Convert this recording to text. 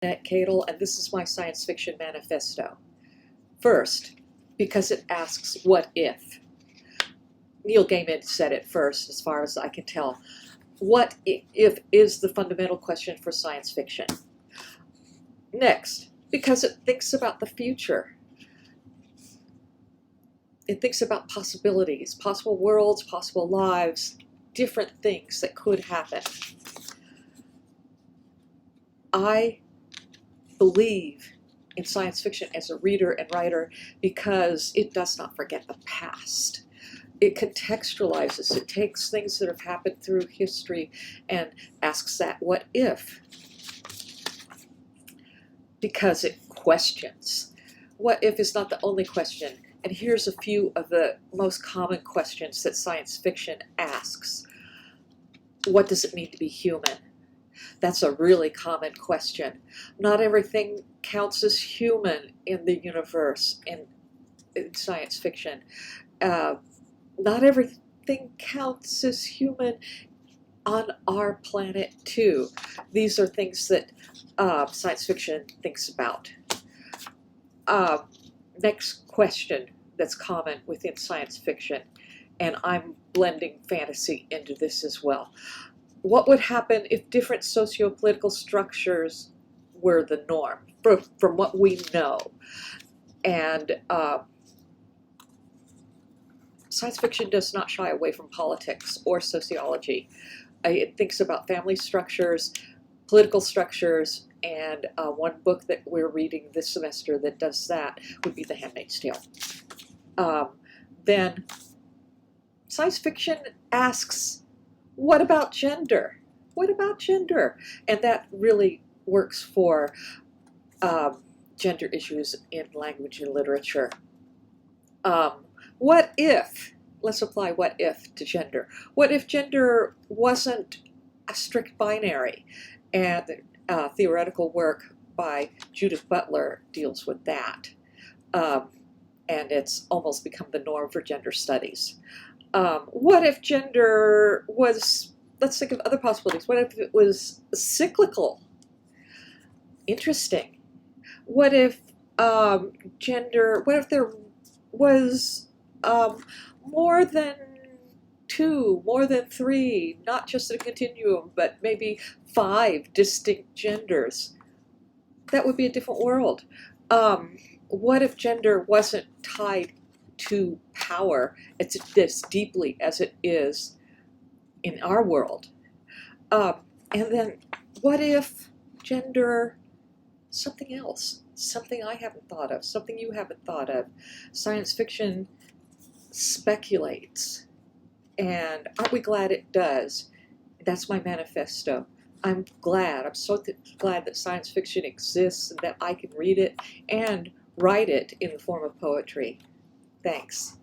Annette Cadle, and this is my science fiction manifesto. First, because it asks, what if? Neil Gaiman said it first, as far as I can tell. What if is the fundamental question for science fiction. Next, because it thinks about the future. It thinks about possibilities, possible worlds, possible lives, different things that could happen. I believe in science fiction as a reader and writer because it does not forget the past. It contextualizes, it takes things that have happened through history and asks that, what if? Because it questions. What if is not the only question. And here's a few of the most common questions that science fiction asks. What does it mean to be human? That's a really common question. Not everything counts as human in the universe, in science fiction. Not everything counts as human on our planet too. These are things that science fiction thinks about. Next question that's common within science fiction, and I'm blending fantasy into this as well. What would happen if different socio-political structures were the norm, from what we know? And science fiction does not shy away from politics or sociology. It thinks about family structures, political structures, and one book that we're reading this semester that does that would be The Handmaid's Tale. Then science fiction asks, what about gender? What about gender? And that really works for gender issues in language and literature. What if, let's apply what if to gender. What if gender wasn't a strict binary? And theoretical work by Judith Butler deals with that. And it's almost become the norm for gender studies. What if gender was, let's think of other possibilities. What if it was cyclical? Interesting. What if gender, what if there was more than two, more than three, not just a continuum, but maybe 5 distinct genders? That would be a different world. What if gender wasn't tied to power as deeply as it is in our world? And then what if gender, something else, something I haven't thought of, something you haven't thought of? Science fiction speculates, and aren't we glad it does? That's my manifesto. I'm glad, I'm so glad that science fiction exists and that I can read it and write it in the form of poetry. Thanks.